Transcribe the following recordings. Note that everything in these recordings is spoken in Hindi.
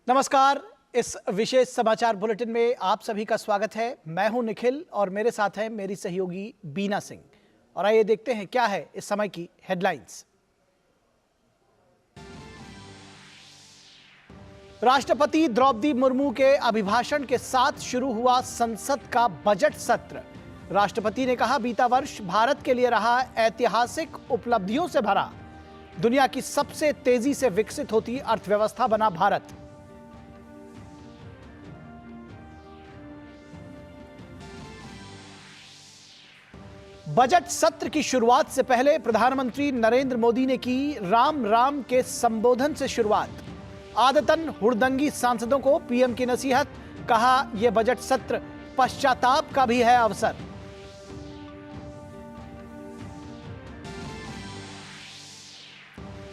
नमस्कार। इस विशेष समाचार बुलेटिन में आप सभी का स्वागत है। मैं हूं निखिल और मेरे साथ है मेरी सहयोगी बीना सिंह। और आइए देखते हैं क्या है इस समय की हेडलाइंस। राष्ट्रपति द्रौपदी मुर्मू के अभिभाषण के साथ शुरू हुआ संसद का बजट सत्र। राष्ट्रपति ने कहा, बीता वर्ष भारत के लिए रहा ऐतिहासिक उपलब्धियों से भरा। दुनिया की सबसे तेजी से विकसित होती अर्थव्यवस्था बना भारत। बजट सत्र की शुरुआत से पहले प्रधानमंत्री नरेंद्र मोदी ने की राम राम के संबोधन से शुरुआत। आदतन हुड़दंगी सांसदों को पीएम की नसीहत। कहा, यह बजट सत्र पश्चाताप का भी है अवसर।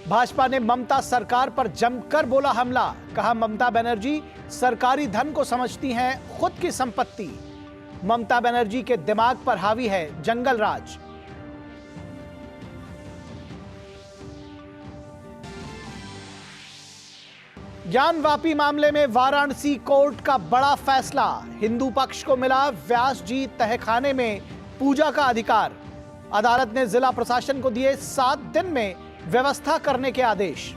भाजपा ने ममता सरकार पर जमकर बोला हमला। कहा, ममता बनर्जी सरकारी धन को समझती हैं खुद की संपत्ति। ममता बनर्जी के दिमाग पर हावी है जंगल राज। ज्ञानवापी मामले में वाराणसी कोर्ट का बड़ा फैसला। हिंदू पक्ष को मिला व्यास जी तहखाने में पूजा का अधिकार। अदालत ने जिला प्रशासन को दिए 7 दिन में व्यवस्था करने के आदेश।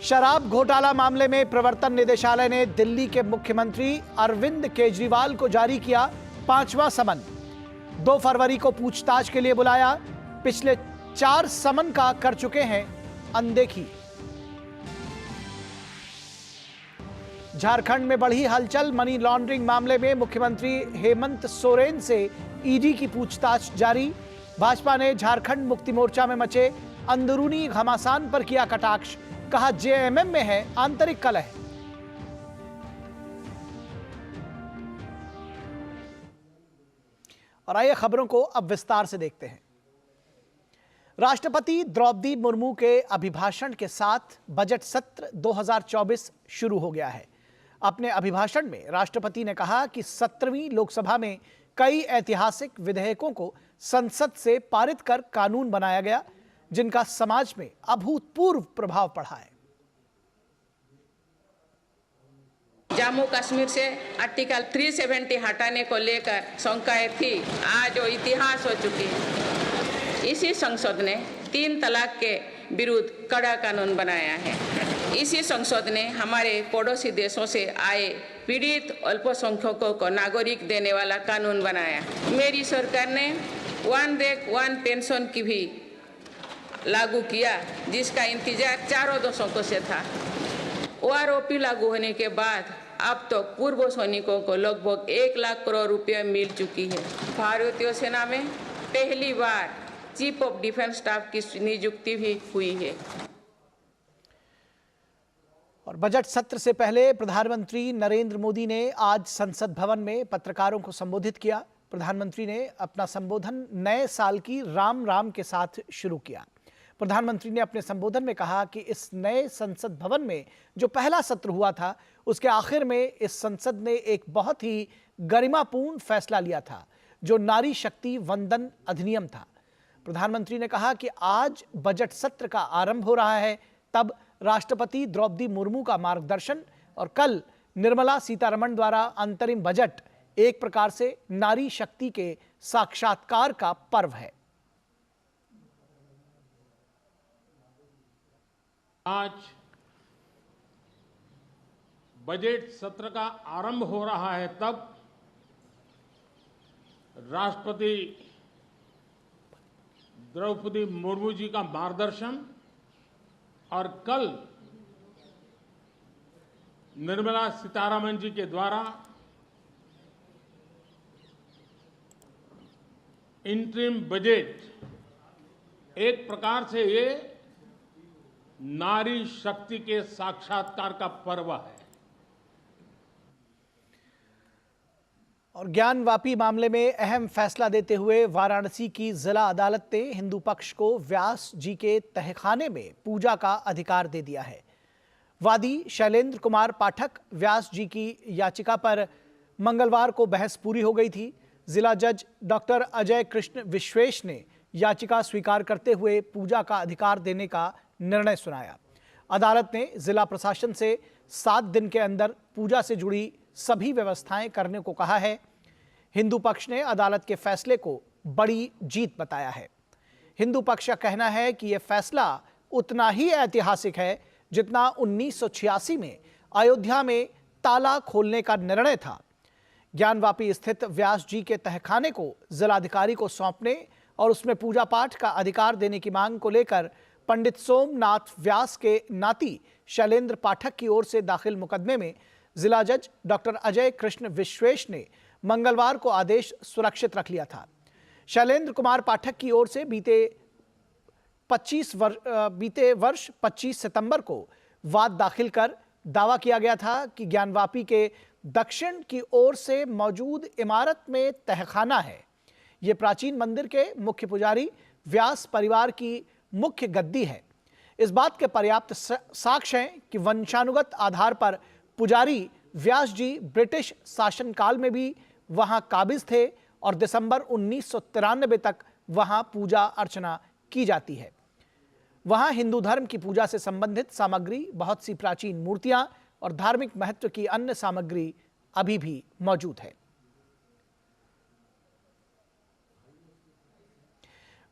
शराब घोटाला मामले में प्रवर्तन निदेशालय ने दिल्ली के मुख्यमंत्री अरविंद केजरीवाल को जारी किया 5वां समन। 2 फरवरी को पूछताछ के लिए बुलाया। पिछले 4 समन का कर चुके हैं अनदेखी। झारखंड में बढ़ी हलचल। मनी लॉन्ड्रिंग मामले में मुख्यमंत्री हेमंत सोरेन से ईडी की पूछताछ जारी। भाजपा ने झारखंड मुक्ति मोर्चा में मचे अंदरूनी घमासान पर किया कटाक्ष। कहा, जेएमएम में है आंतरिक कलह। और आइए खबरों को अब विस्तार से देखते हैं। राष्ट्रपति द्रौपदी मुर्मू के अभिभाषण के साथ बजट सत्र 2024 शुरू हो गया है। अपने अभिभाषण में राष्ट्रपति ने कहा कि 17वीं लोकसभा में कई ऐतिहासिक विधेयकों को संसद से पारित कर कानून बनाया गया, जिनका समाज में अभूतपूर्व प्रभाव पड़ा है। जम्मू कश्मीर से आर्टिकल 370 हटाने को लेकर शंकाएं थी, आज वो इतिहास हो चुकी है। इसी संसद ने 3 तलाक के विरुद्ध कड़ा कानून बनाया है। इसी संसद ने हमारे पड़ोसी देशों से आए पीड़ित अल्पसंख्यकों को नागरिक देने वाला कानून बनाया। मेरी सरकार ने 1 देश 1 पेंशन की भी लागू किया, जिसका इंतजार 4 दशकों से था। ओआरओपी लागू होने के बाद अब तो पूर्व सैनिकों को लगभग 1 लाख करोड़ रुपए मिल चुकी है। भारतीय सेना में पहली बार चीफ ऑफ डिफेंस स्टाफ की नियुक्ति भी हुई है। और बजट सत्र से पहले प्रधानमंत्री नरेंद्र मोदी ने आज संसद भवन में पत्रकारों को संबोधित किया। प्रधानमंत्री ने अपना संबोधन नए साल की राम राम के साथ शुरू किया। प्रधानमंत्री ने अपने संबोधन में कहा कि इस नए संसद भवन में जो पहला सत्र हुआ था, उसके आखिर में इस संसद ने एक बहुत ही गरिमापूर्ण फैसला लिया था, जो नारी शक्ति वंदन अधिनियम था। प्रधानमंत्री ने कहा कि आज बजट सत्र का आरंभ हो रहा है, तब राष्ट्रपति द्रौपदी मुर्मू का मार्गदर्शन और कल निर्मला सीतारमण द्वारा अंतरिम बजट एक प्रकार से नारी शक्ति के साक्षात्कार का पर्व है। आज बजट सत्र का आरंभ हो रहा है, तब राष्ट्रपति द्रौपदी मुर्मू जी का मार्गदर्शन और कल निर्मला सीतारमण जी के द्वारा इंटरिम बजट एक प्रकार से ये नारी शक्ति के साक्षात्कार का पर्व है। और ज्ञानवापी मामले में अहम फैसला देते हुए वाराणसी की जिला अदालत ने हिंदू पक्ष को व्यास जी के तहखाने में पूजा का अधिकार दे दिया है। वादी शैलेंद्र कुमार पाठक व्यास जी की याचिका पर मंगलवार को बहस पूरी हो गई थी। जिला जज डॉक्टर अजय कृष्ण विश्वेश ने याचिका स्वीकार करते हुए पूजा का अधिकार देने का निर्णय सुनाया। अदालत ने जिला प्रशासन से 7 दिन के अंदर पूजा से जुड़ी सभी व्यवस्थाएं करने को कहा है। हिंदू पक्ष ने अदालत के फैसले को बड़ी जीत बताया है। हिंदू पक्ष का कहना है कि यह फैसला उतना ही ऐतिहासिक है जितना 1986 में अयोध्या में ताला खोलने का निर्णय था। ज्ञानवापी स्थित व्यास जी के तहखाने को जिलाधिकारी को सौंपने और उसमें पूजा पाठ का अधिकार देने की मांग को लेकर पंडित सोमनाथ व्यास के नाती शैलेंद्र पाठक की ओर से दाखिल मुकदमे में जिला जज डॉक्टर अजय कृष्ण विश्वेश ने मंगलवार को आदेश सुरक्षित रख लिया था। शैलेंद्र कुमार पाठक की ओर से बीते वर्ष 25 सितंबर को वाद दाखिल कर दावा किया गया था कि ज्ञानवापी के दक्षिण की ओर से मौजूद इमारत में तहखाना है। यह प्राचीन मंदिर के मुख्य पुजारी व्यास परिवार की मुख्य गद्दी है। इस बात के पर्याप्त साक्ष्य हैं कि वंशानुगत आधार पर पुजारी व्यास जी ब्रिटिश शासनकाल में भी वहां काबिज थे और दिसंबर 1993 तक वहां पूजा अर्चना की जाती है। वहां हिंदू धर्म की पूजा से संबंधित सामग्री, बहुत सी प्राचीन मूर्तियां और धार्मिक महत्व की अन्य सामग्री अभी भी मौजूद है।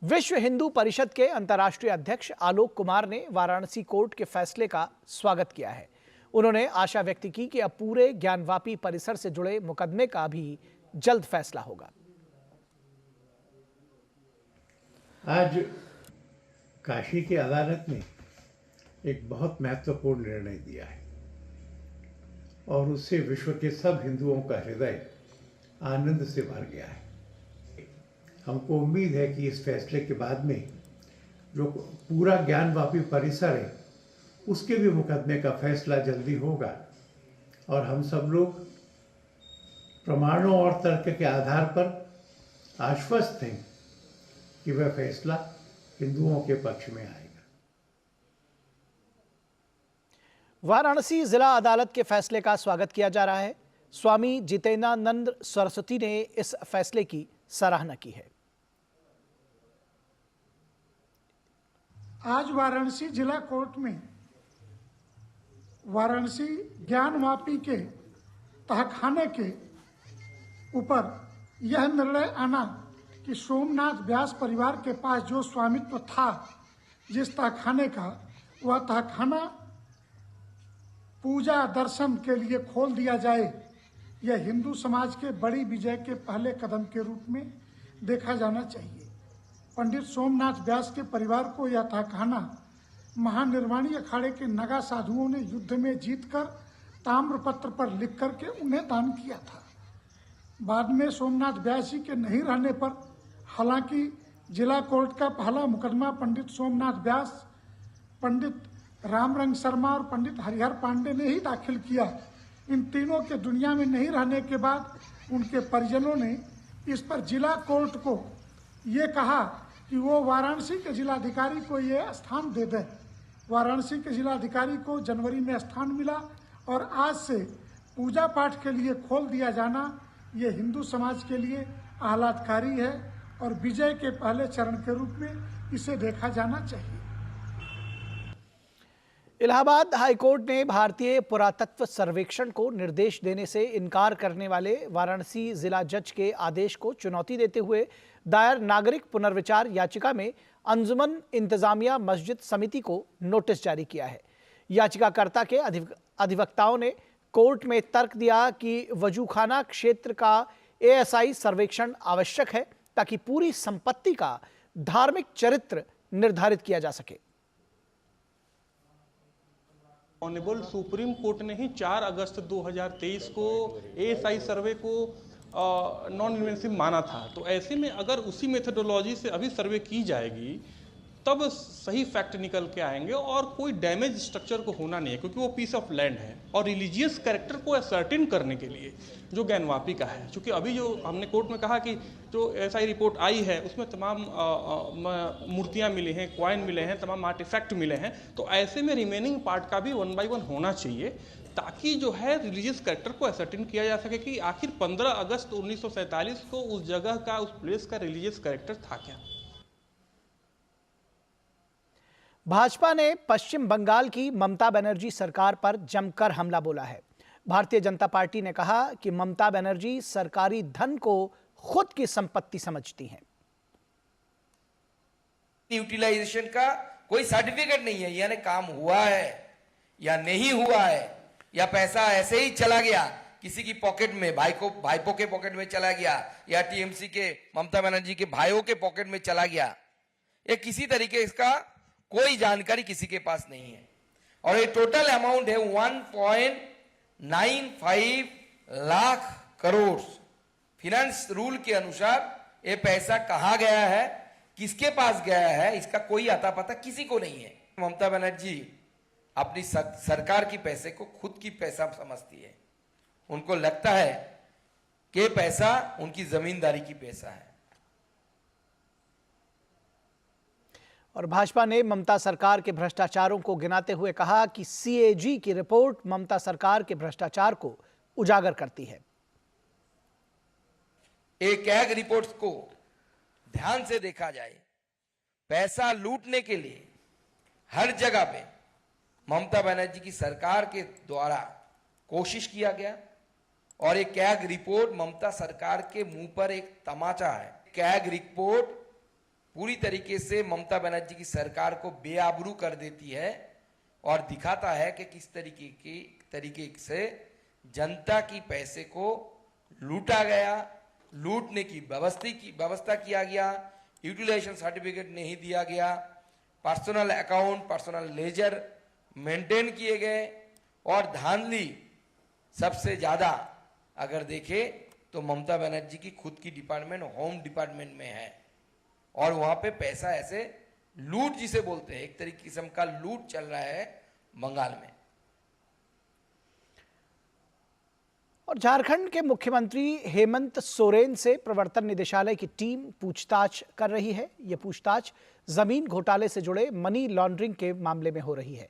विश्व हिंदू परिषद के अंतर्राष्ट्रीय अध्यक्ष आलोक कुमार ने वाराणसी कोर्ट के फैसले का स्वागत किया है। उन्होंने आशा व्यक्त की कि अब पूरे ज्ञानवापी परिसर से जुड़े मुकदमे का भी जल्द फैसला होगा। आज काशी की अदालत ने एक बहुत महत्वपूर्ण निर्णय दिया है और उससे विश्व के सब हिंदुओं का हृदय आनंद से भर गया है। हमको उम्मीद है कि इस फैसले के बाद में जो पूरा ज्ञानवापी परिसर है उसके भी मुकदमे का फैसला जल्दी होगा और हम सब लोग प्रमाणों और तर्क के आधार पर आश्वस्त हैं कि वह फैसला हिंदुओं के पक्ष में आएगा। वाराणसी जिला अदालत के फैसले का स्वागत किया जा रहा है। स्वामी जितेनानंद सरस्वती ने इस फैसले की सराहना की है। आज वाराणसी जिला कोर्ट में वाराणसी ज्ञानवापी के तहखाने के ऊपर यह निर्णय आना कि सोमनाथ व्यास परिवार के पास जो स्वामित्व था जिस तहखाने का, वह तहखाना पूजा दर्शन के लिए खोल दिया जाए, यह हिंदू समाज के बड़ी विजय के पहले कदम के रूप में देखा जाना चाहिए। पंडित सोमनाथ व्यास के परिवार को यह तहखाना महानिर्वाणी अखाड़े के नगा साधुओं ने युद्ध में जीतकर ताम्रपत्र पर लिख करके उन्हें दान किया था। बाद में सोमनाथ व्यास जी के नहीं रहने पर हालांकि जिला कोर्ट का पहला मुकदमा पंडित सोमनाथ व्यास, पंडित रामरंग शर्मा और पंडित हरिहर पांडे ने ही दाखिल किया। इन तीनों के दुनिया में नहीं रहने के बाद उनके परिजनों ने इस पर जिला कोर्ट को ये कहा कि वो वाराणसी के जिलाधिकारी को ये स्थान दे दें। वाराणसी के जिलाधिकारी को जनवरी में स्थान मिला और आज से पूजा पाठ के लिए खोल दिया जाना ये हिंदू समाज के लिए आह्लादकारी है और विजय के पहले चरण के रूप में इसे देखा जाना चाहिए। इलाहाबाद हाईकोर्ट ने भारतीय पुरातत्व सर्वेक्षण को निर्देश देने से इनकार करने वाले वाराणसी जिला जज के आदेश को चुनौती देते हुए दायर नागरिक पुनर्विचार याचिका में अंजुमन इंतजामिया मस्जिद समिति को नोटिस जारी किया है। याचिकाकर्ता के अधिवक्ताओं ने कोर्ट में तर्क दिया कि वजूखाना क्षेत्र का एएसआई सर्वेक्षण आवश्यक है ताकि पूरी संपत्ति का धार्मिक चरित्र निर्धारित किया जा सके। ऑनरेबल सुप्रीम कोर्ट ने ही 4 अगस्त 2023 को एएसआई सर्वे को नॉन इन्वेसिव माना था। तो ऐसे में अगर उसी मेथोडोलॉजी से अभी सर्वे की जाएगी तब सही फैक्ट निकल के आएंगे और कोई डैमेज स्ट्रक्चर को होना नहीं है, क्योंकि वो पीस ऑफ लैंड है और रिलीजियस कैरेक्टर को असर्टेन करने के लिए जो ज्ञानवापी का है। क्योंकि अभी जो हमने कोर्ट में कहा कि जो एएसआई रिपोर्ट आई है उसमें तमाम मूर्तियां मिली हैं, कॉइन मिले हैं, तमाम आर्टिफैक्ट मिले हैं। तो ऐसे में रिमेनिंग पार्ट का भी 1 by 1 होना चाहिए ताकि जो है रिलीजियस कैरेक्टर को असर्टेन किया जा सके कि आखिर 15 अगस्त 1947 को उस जगह का, उस प्लेस का रिलीजियस कैरेक्टर था क्या। भाजपा ने पश्चिम बंगाल की ममता बनर्जी सरकार पर जमकर हमला बोला है। भारतीय जनता पार्टी ने कहा कि ममता बनर्जी सरकारी धन को खुद की संपत्ति समझती हैं। यूटिलाइजेशन का कोई सर्टिफिकेट नहीं है, यानी काम हुआ है या नहीं हुआ है, या पैसा ऐसे ही चला गया किसी की पॉकेट में, भाईपों के पॉकेट में चला गया, या टीएमसी के ममता बनर्जी के भाइयों के पॉकेट में चला गया, ये किसी तरीके इसका कोई जानकारी किसी के पास नहीं है। और ये टोटल अमाउंट है 1.95 लाख करोड़। फिनेंस रूल के अनुसार ये पैसा कहां गया है, किसके पास गया है, इसका कोई अता पता किसी को नहीं है। ममता बनर्जी अपनी सरकार की पैसे को खुद की पैसा समझती है। उनको लगता है कि पैसा उनकी जमींदारी की पैसा है। और भाजपा ने ममता सरकार के भ्रष्टाचारों को गिनाते हुए कहा कि सीएजी की रिपोर्ट ममता सरकार के भ्रष्टाचार को उजागर करती है। एक कैग रिपोर्ट्स को ध्यान से देखा जाए, पैसा लूटने के लिए हर जगह पे ममता बनर्जी की सरकार के द्वारा कोशिश किया गया। और एक कैग रिपोर्ट ममता सरकार के मुंह पर एक तमाचा है। कैग रिपोर्ट पूरी तरीके से ममता बनर्जी की सरकार को बेआबरू कर देती है और दिखाता है कि किस तरीके से जनता की पैसे को लूटा गया, लूटने की व्यवस्था किया गया, यूटिलाइजेशन सर्टिफिकेट नहीं दिया गया, personal account, personal ledger maintain किए गए, और धांधली सबसे ज्यादा अगर देखे तो ममता बनर्जी की खुद की डिपार्टमेंट होम डिपार्टमेंट में है। और वहां पे पैसा ऐसे लूट जिसे बोलते हैं, एक तरीके किस्म का लूट चल रहा है बंगाल में। और झारखंड के मुख्यमंत्री हेमंत सोरेन से प्रवर्तन निदेशालय की टीम पूछताछ कर रही है। यह पूछताछ जमीन घोटाले से जुड़े मनी लॉन्ड्रिंग के मामले में हो रही है।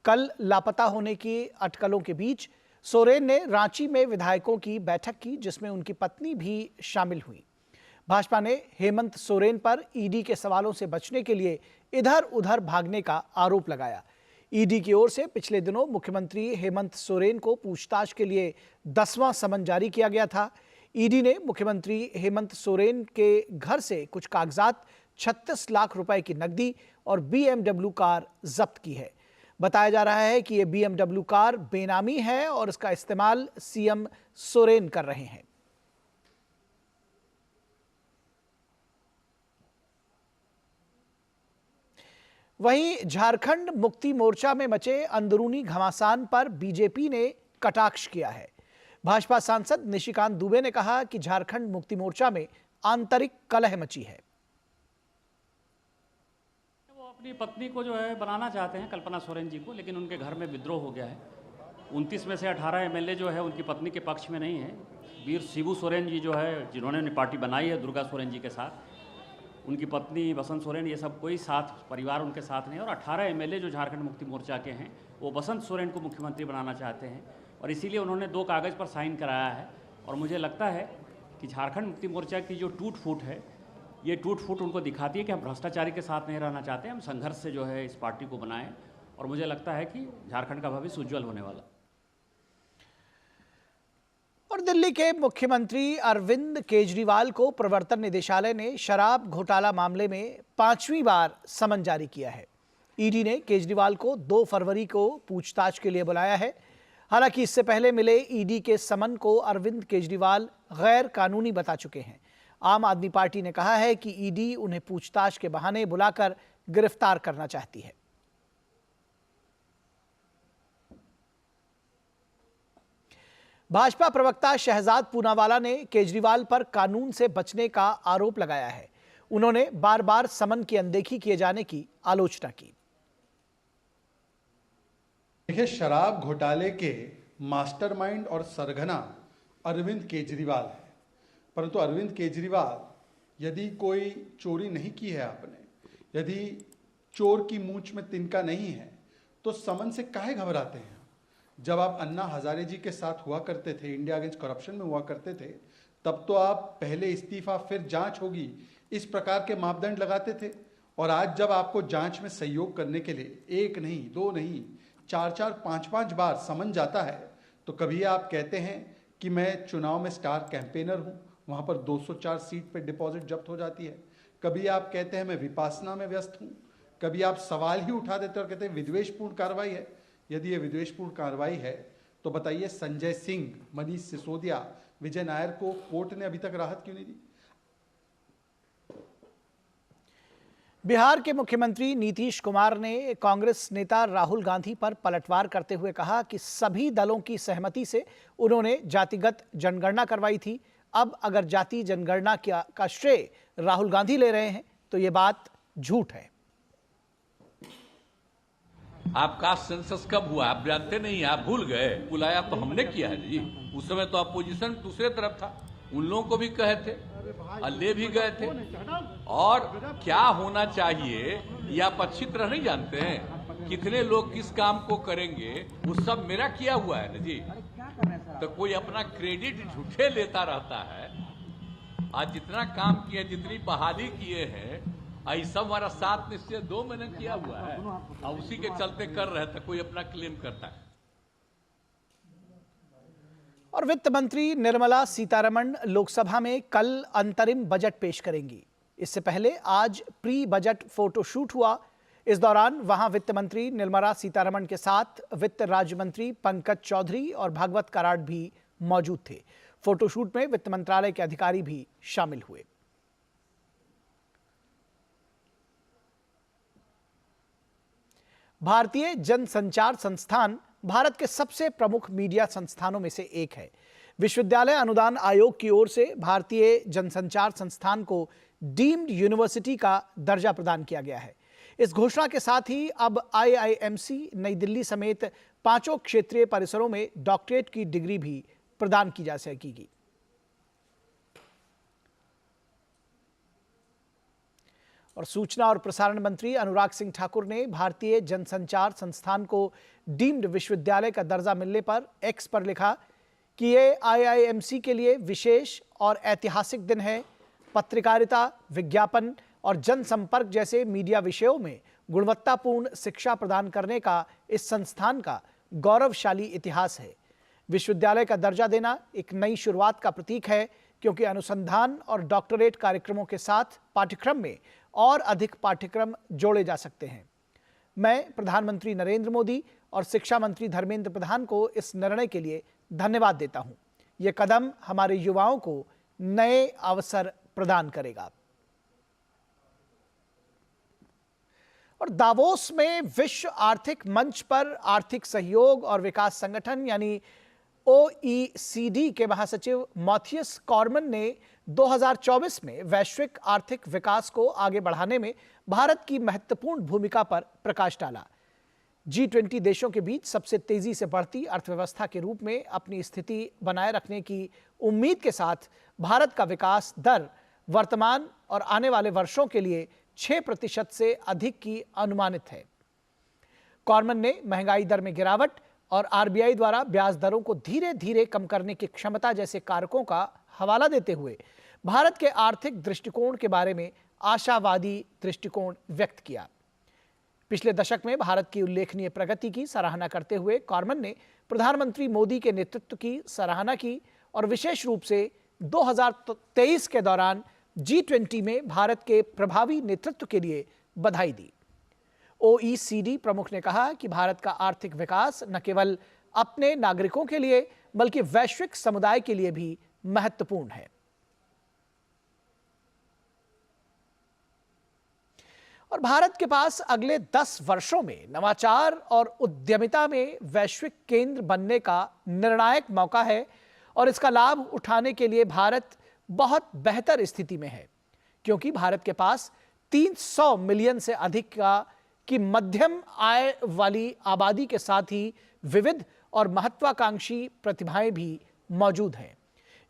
कल लापता होने की अटकलों के बीच सोरेन ने रांची में विधायकों की बैठक की, जिसमें उनकी पत्नी भी शामिल हुई। भाजपा ने हेमंत सोरेन पर ईडी के सवालों से बचने के लिए इधर उधर भागने का आरोप लगाया। ईडी की ओर से पिछले दिनों मुख्यमंत्री हेमंत सोरेन को पूछताछ के लिए 10वां समन जारी किया गया था। ईडी ने मुख्यमंत्री हेमंत सोरेन के घर से कुछ कागजात, 36 लाख रुपए की नकदी और BMW कार जब्त की है। बताया जा रहा है कि यह BMW कार बेनामी है और इसका इस्तेमाल सीएम सोरेन कर रहे हैं। वहीं झारखंड मुक्ति मोर्चा में मचे अंदरूनी घमासान पर बीजेपी ने कटाक्ष किया है। भाजपा सांसद निशिकांत दुबे ने कहा कि झारखंड मुक्ति मोर्चा में आंतरिक कलह मची है। वो अपनी पत्नी को जो है बनाना चाहते हैं, कल्पना सोरेन जी को, लेकिन उनके घर में विद्रोह हो गया है। 29 में से 18 एमएलए जो है उनकी पत्नी के पक्ष में नहीं है। वीर शिबू सोरेन जी जो है, जिन्होंने पार्टी बनाई है दुर्गा सोरेन जी के साथ, उनकी पत्नी बसंत सोरेन, ये सब कोई साथ परिवार उनके साथ नहीं है। और 18 एमएलए जो झारखंड मुक्ति मोर्चा के हैं वो बसंत सोरेन को मुख्यमंत्री बनाना चाहते हैं, और इसीलिए उन्होंने 2 कागज़ पर साइन कराया है। और मुझे लगता है कि झारखंड मुक्ति मोर्चा की जो टूट फूट है, ये टूट फूट उनको दिखाती है कि हम भ्रष्टाचारी के साथ नहीं रहना चाहते, हम संघर्ष से जो है इस पार्टी को बनाएं। और मुझे लगता है कि झारखंड का भविष्य उज्जवल होने वाला। और दिल्ली के मुख्यमंत्री अरविंद केजरीवाल को प्रवर्तन निदेशालय ने शराब घोटाला मामले में 5वीं बार समन जारी किया है। ईडी ने केजरीवाल को 2 फरवरी को पूछताछ के लिए बुलाया है। हालांकि इससे पहले मिले ईडी के समन को अरविंद केजरीवाल गैर कानूनी बता चुके हैं। आम आदमी पार्टी ने कहा है कि ईडी उन्हें पूछताछ के बहाने बुलाकर गिरफ्तार करना चाहती है। भाजपा प्रवक्ता शहजाद पूनावाला ने केजरीवाल पर कानून से बचने का आरोप लगाया है। उन्होंने बार बार समन की अनदेखी किए जाने की आलोचना की। देखिए, शराब घोटाले के मास्टरमाइंड और सरगना अरविंद केजरीवाल है, परंतु अरविंद केजरीवाल यदि कोई चोरी नहीं की है आपने, यदि चोर की मूंछ में तिनका नहीं है, तो समन से काहे घबराते हैं? जब आप अन्ना हजारे जी के साथ हुआ करते थे, इंडिया अगेंस्ट करप्शन में हुआ करते थे, तब तो आप पहले इस्तीफा फिर जांच होगी, इस प्रकार के मापदंड लगाते थे। और आज जब आपको जांच में सहयोग करने के लिए 1 नहीं 2 नहीं 4-4 5-5 बार समन जाता है, तो कभी आप कहते हैं कि मैं चुनाव में स्टार कैंपेनर हूं, वहां पर 204 सीट पे डिपॉजिट जब्त हो जाती है। कभी आप कहते हैं मैं विपासना में व्यस्त हूं, कभी आप सवाल ही उठा देते और कहते हैं विद्वेषपूर्ण कार्रवाई है। यदि ये विद्वेषपूर्ण कार्रवाई है तो बताइए संजय सिंह, मनीष सिसोदिया, विजय नायर को कोर्ट ने अभी तक राहत क्यों नहीं दी? बिहार के मुख्यमंत्री नीतीश कुमार ने कांग्रेस नेता राहुल गांधी पर पलटवार करते हुए कहा कि सभी दलों की सहमति से उन्होंने जातिगत जनगणना करवाई थी। अब अगर जाति जनगणना का श्रेय राहुल गांधी ले रहे हैं तो ये बात झूठ है। आपका सेंसस कब हुआ आप जानते नहीं, आप भूल गए। बुलाया तो हमने किया है जी। उस समय तो अपोजिशन दूसरे तरफ था, उन लोगों को भी कहे थे और ले भी गए थे। और क्या होना चाहिए ये आप अच्छी तरह नहीं जानते हैं। कितने लोग किस काम को करेंगे वो सब मेरा किया हुआ है ना जी। तो कोई अपना क्रेडिट झूठे लेता रहता है। आज जितना काम किए, जितनी बहाली किए हैं, सब हमारा 7 निश्चय 2 महीने किया हुआ है और उसी के चलते कर रहे थे, कोई अपना क्लेम करता है। और वित्त मंत्री निर्मला सीतारमण लोकसभा में कल अंतरिम बजट पेश करेंगी। इससे पहले आज प्री बजट फोटोशूट हुआ। इस दौरान वहां वित्त मंत्री निर्मला सीतारमण के साथ वित्त राज्य मंत्री पंकज चौधरी और भागवत कराड़ भी मौजूद थे। फोटोशूट में वित्त मंत्रालय के अधिकारी भी शामिल हुए। भारतीय जनसंचार संस्थान भारत के सबसे प्रमुख मीडिया संस्थानों में से एक है। विश्वविद्यालय अनुदान आयोग की ओर से भारतीय जनसंचार संस्थान को डीम्ड यूनिवर्सिटी का दर्जा प्रदान किया गया है। इस घोषणा के साथ ही अब IIMC नई दिल्ली समेत 5 क्षेत्रीय परिसरों में डॉक्टरेट की डिग्री भी प्रदान की जा सकेगी। और सूचना और प्रसारण मंत्री अनुराग सिंह ठाकुर ने भारतीय जनसंचार संस्थान को डीम्ड विश्वविद्यालय का दर्जा मिलने पर एक्स पर लिखा कि ये IIMC के लिए विशेष और ऐतिहासिक दिन है। पत्रकारिता, विज्ञापन और जनसंपर्क जैसे मीडिया विषयों में गुणवत्तापूर्ण शिक्षा प्रदान करने का इस संस्थान का गौरवशाली इतिहास है। विश्वविद्यालय का दर्जा देना एक नई शुरुआत का प्रतीक है, क्योंकि अनुसंधान और डॉक्टरेट कार्यक्रमों के साथ पाठ्यक्रम में और अधिक पाठ्यक्रम जोड़े जा सकते हैं। मैं प्रधानमंत्री नरेंद्र मोदी और शिक्षा मंत्री धर्मेंद्र प्रधान को इस निर्णय के लिए धन्यवाद देता हूं। यह कदम हमारे युवाओं को नए अवसर प्रदान करेगा। और दावोस में विश्व आर्थिक मंच पर आर्थिक सहयोग और विकास संगठन यानी OECD के महासचिव मैथियस कॉर्मन ने 2024 में वैश्विक आर्थिक विकास को आगे बढ़ाने में भारत की महत्वपूर्ण भूमिका पर प्रकाश डाला। G20 देशों के बीच सबसे तेजी से बढ़ती अर्थव्यवस्था के रूप में अपनी स्थिति बनाए रखने की उम्मीद के साथ भारत का विकास दर वर्तमान और आने वाले वर्षों के लिए 6% से अधिक की अनुमानित है। कॉर्मन ने महंगाई दर में गिरावट और RBI द्वारा ब्याज दरों को धीरे धीरे कम करने की क्षमता जैसे कारकों का हवाला देते हुए भारत के आर्थिक दृष्टिकोण के बारे में आशावादी दृष्टिकोण व्यक्त किया। पिछले दशक में भारत की उल्लेखनीय प्रगति की सराहना करते हुए कॉर्मन ने प्रधानमंत्री मोदी के नेतृत्व की सराहना की और विशेष रूप से 2023 के दौरान G20 में भारत के प्रभावी नेतृत्व के लिए बधाई दी। OECD प्रमुख ने कहा कि भारत का आर्थिक विकास न केवल अपने नागरिकों के लिए बल्कि वैश्विक समुदाय के लिए भी महत्वपूर्ण है। और भारत के पास अगले 10 वर्षों में नवाचार और उद्यमिता में वैश्विक केंद्र बनने का निर्णायक मौका है और इसका लाभ उठाने के लिए भारत बहुत बेहतर स्थिति में है, क्योंकि भारत के पास 300 मिलियन से अधिक की मध्यम आय वाली आबादी के साथ ही विविध और महत्वाकांक्षी प्रतिभाएं भी मौजूद हैं,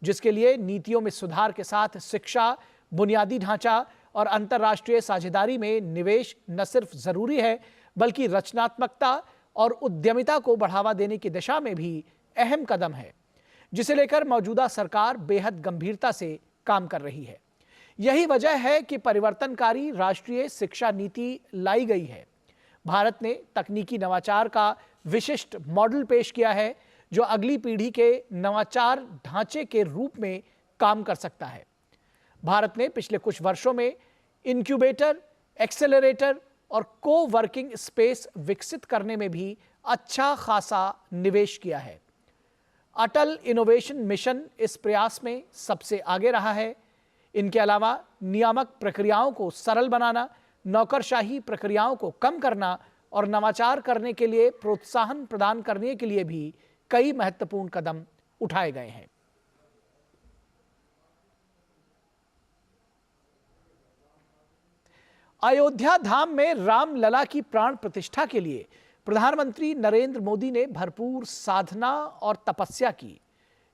जिसके लिए नीतियों में सुधार के साथ शिक्षा, बुनियादी ढांचा और अंतर्राष्ट्रीय साझेदारी में निवेश न सिर्फ जरूरी है बल्कि रचनात्मकता और उद्यमिता को बढ़ावा देने की दिशा में भी अहम कदम है, जिसे लेकर मौजूदा सरकार बेहद गंभीरता से काम कर रही है। यही वजह है कि परिवर्तनकारी राष्ट्रीय शिक्षा नीति लाई गई है। भारत ने तकनीकी नवाचार का विशिष्ट मॉडल पेश किया है जो अगली पीढ़ी के नवाचार ढांचे के रूप में काम कर सकता है। भारत ने पिछले कुछ वर्षों में इनक्यूबेटर, एक्सेलरेटर और को वर्किंग स्पेस विकसित करने में भी अच्छा खासा निवेश किया है। अटल इनोवेशन मिशन इस प्रयास में सबसे आगे रहा है। इनके अलावा नियामक प्रक्रियाओं को सरल बनाना, नौकरशाही प्रक्रियाओं को कम करना और नवाचार करने के लिए प्रोत्साहन प्रदान करने के लिए भी कई महत्वपूर्ण कदम उठाए गए हैं। अयोध्या धाम में रामलला की प्राण प्रतिष्ठा के लिए प्रधानमंत्री नरेंद्र मोदी ने भरपूर साधना और तपस्या की,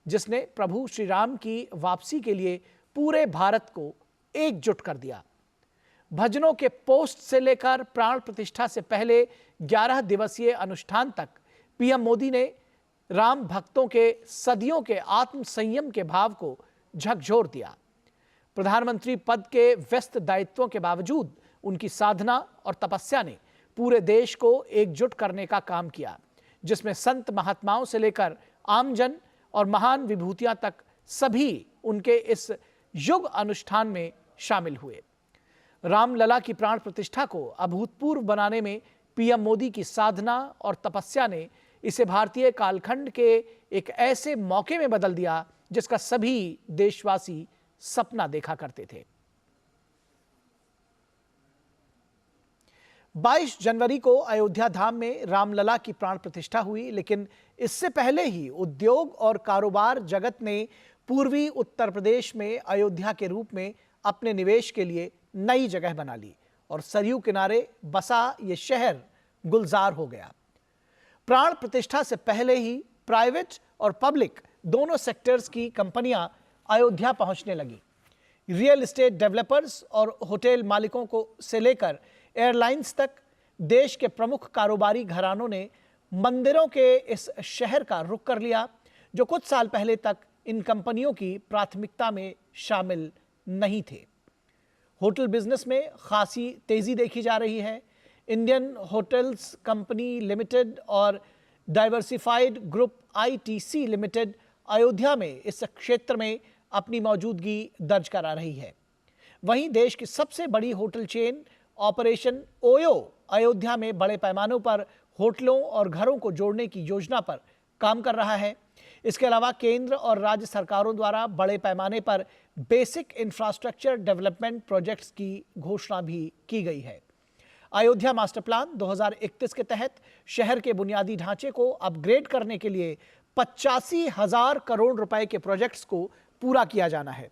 जिसने प्रभु श्री राम की वापसी के लिए पूरे भारत को एकजुट कर दिया। भजनों के पोस्ट से लेकर प्राण प्रतिष्ठा से पहले 11 दिवसीय अनुष्ठान तक पीएम मोदी ने राम भक्तों के सदियों के आत्म संयम के भाव को झकझोर दिया। प्रधानमंत्री पद के व्यस्त दायित्वों के बावजूद उनकी साधना और तपस्या ने पूरे देश को एकजुट करने का काम किया, जिसमें संत महात्माओं से लेकर आमजन और महान विभूतियां तक सभी उनके इस युग अनुष्ठान में शामिल हुए। रामलला की प्राण प्रतिष्ठा को अभूतपूर्व बनाने में पीएम मोदी की साधना और तपस्या ने इसे भारतीय कालखंड के एक ऐसे मौके में बदल दिया जिसका सभी देशवासी सपना देखा करते थे। 22 जनवरी को अयोध्या धाम में रामलला की प्राण प्रतिष्ठा हुई, लेकिन इससे पहले ही उद्योग और कारोबार जगत ने पूर्वी उत्तर प्रदेश में अयोध्या के रूप में अपने निवेश के लिए नई जगह बना ली और सरयू किनारे बसा ये शहर गुलजार हो गया। प्राण प्रतिष्ठा से पहले ही प्राइवेट और पब्लिक दोनों सेक्टर्स की कंपनियां अयोध्या पहुंचने लगी। रियल एस्टेट डेवलपर्स और होटल मालिकों को से लेकर एयरलाइंस तक देश के प्रमुख कारोबारी घरानों ने मंदिरों के इस शहर का रुख कर लिया, जो कुछ साल पहले तक इन कंपनियों की प्राथमिकता में शामिल नहीं थे। होटल बिजनेस में खासी तेजी देखी जा रही है। इंडियन होटल्स कंपनी लिमिटेड और diversified group ITC limited Ayodhya में इस क्षेत्र में अपनी मौजूदगी दर्ज करा रही है। वहीं देश की सबसे बड़ी hotel chain operation OYO Ayodhya में बड़े पैमाने पर होटलों और घरों को जोड़ने की योजना पर काम कर रहा है। इसके अलावा केंद्र और राज्य सरकारों द्वारा बड़े पैमाने पर बेसिक इंफ्रास्ट्रक्चर डेवलपमेंट प्रोजेक्ट्स की घोषणा भी की गई है। अयोध्या मास्टर प्लान 2031 के तहत शहर के बुनियादी ढांचे को अपग्रेड करने के लिए 85,000 करोड़ रुपए के प्रोजेक्ट्स को पूरा किया जाना है।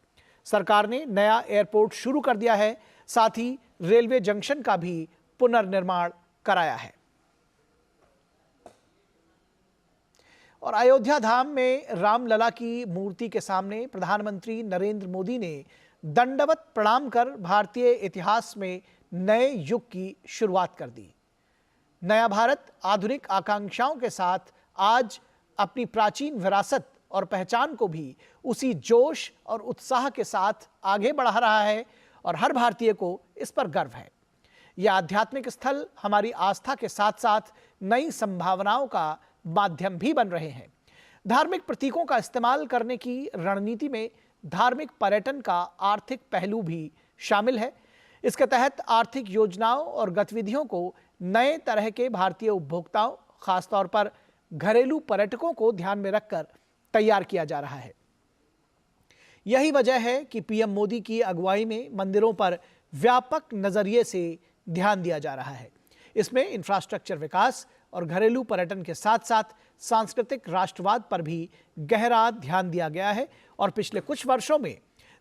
सरकार ने नया एयरपोर्ट शुरू कर दिया है, साथ ही रेलवे जंक्शन का भी पुनर्निर्माण कराया है। और अयोध्या धाम में रामलला की मूर्ति के सामने प्रधानमंत्री नरेंद्र मोदी ने दंडवत प्रणाम कर भारतीय इतिहास में नए युग की शुरुआत कर दी। नया भारत आधुनिक आकांक्षाओं के साथ आज अपनी प्राचीन विरासत और पहचान को भी उसी जोश और उत्साह के साथ आगे बढ़ा रहा है और हर भारतीय को इस पर गर्व है। यह आध्यात्मिक स्थल हमारी आस्था के साथ साथ नई संभावनाओं का माध्यम भी बन रहे हैं। धार्मिक प्रतीकों का इस्तेमाल करने की रणनीति में धार्मिक पर्यटन का आर्थिक पहलू भी शामिल है। इसके तहत आर्थिक योजनाओं और गतिविधियों को नए तरह के भारतीय उपभोक्ताओं, खासतौर पर घरेलू पर्यटकों को ध्यान में रखकर तैयार किया जा रहा है। यही वजह है कि पीएम मोदी की अगुवाई में मंदिरों पर व्यापक नजरिए से ध्यान दिया जा रहा है। इसमें इंफ्रास्ट्रक्चर विकास और घरेलू पर्यटन के साथ साथ सांस्कृतिक राष्ट्रवाद पर भी गहरा ध्यान दिया गया है और पिछले कुछ वर्षों में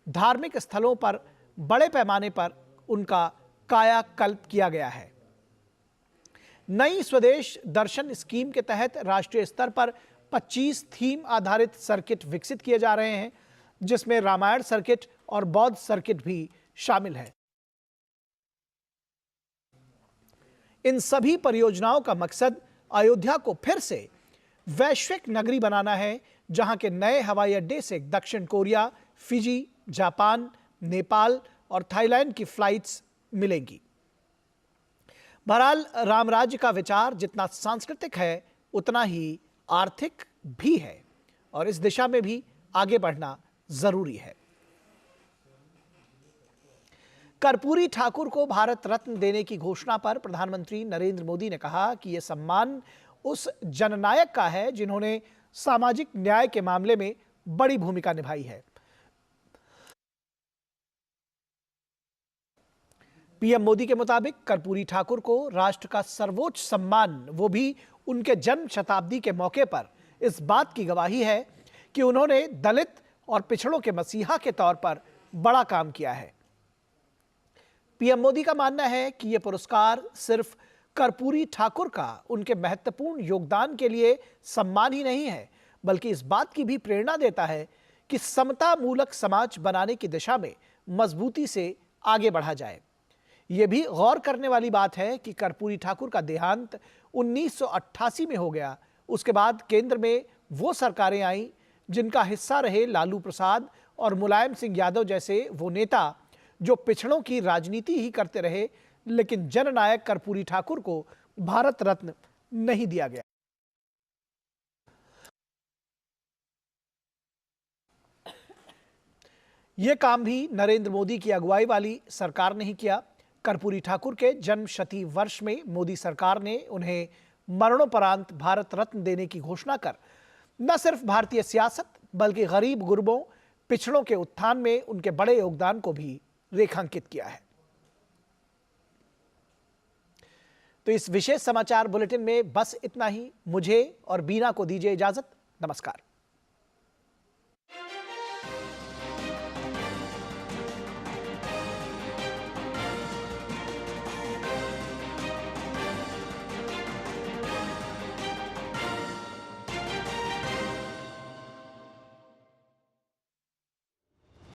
धार्मिक स्थलों पर बड़े पैमाने पर उनका कायाकल्प किया गया है। नई स्वदेश दर्शन स्कीम के तहत राष्ट्रीय स्तर पर 25 थीम आधारित सर्किट विकसित किए जा रहे हैं, जिसमें रामायण सर्किट और बौद्ध सर्किट भी शामिल है। इन सभी परियोजनाओं का मकसद अयोध्या को फिर से वैश्विक नगरी बनाना है, जहां के नए हवाई अड्डे से दक्षिण कोरिया, फिजी, जापान, नेपाल और थाईलैंड की फ्लाइट्स मिलेंगी। बहरहाल राम राज्य का विचार जितना सांस्कृतिक है उतना ही आर्थिक भी है और इस दिशा में भी आगे बढ़ना जरूरी है। कर्पूरी ठाकुर को भारत रत्न देने की घोषणा पर प्रधानमंत्री नरेंद्र मोदी ने कहा कि यह सम्मान उस जननायक का है जिन्होंने सामाजिक न्याय के मामले में बड़ी भूमिका निभाई है। पीएम मोदी के मुताबिक कर्पूरी ठाकुर को राष्ट्र का सर्वोच्च सम्मान, वो भी उनके जन्म शताब्दी के मौके पर, इस बात की गवाही है कि उन्होंने दलित और पिछड़ों के मसीहा के तौर पर बड़ा काम किया है। पीएम मोदी का मानना है कि यह पुरस्कार सिर्फ कर्पूरी ठाकुर का उनके महत्वपूर्ण योगदान के लिए सम्मान ही नहीं है, बल्कि इस बात की भी प्रेरणा देता है कि समता मूलक समाज बनाने की दिशा में मजबूती से आगे बढ़ा जाए। यह भी गौर करने वाली बात है कि कर्पूरी ठाकुर का देहांत 1988 में हो गया। उसके बाद केंद्र में वो सरकारें आईं जिनका हिस्सा रहे लालू प्रसाद और मुलायम सिंह यादव जैसे वो नेता जो पिछड़ों की राजनीति ही करते रहे, लेकिन जननायक कर्पूरी ठाकुर को भारत रत्न नहीं दिया गया। यह काम भी नरेंद्र मोदी की अगुवाई वाली सरकार ने ही किया। कर्पूरी ठाकुर के जन्म शती वर्ष में मोदी सरकार ने उन्हें मरणोपरांत भारत रत्न देने की घोषणा कर न सिर्फ भारतीय सियासत बल्कि गरीब गुरबों, पिछड़ों के उत्थान में उनके बड़े योगदान को भी रेखांकित किया है। तो इस विशेष समाचार बुलेटिन में बस इतना ही। मुझे और बीना को दीजिए इजाजत। नमस्कार।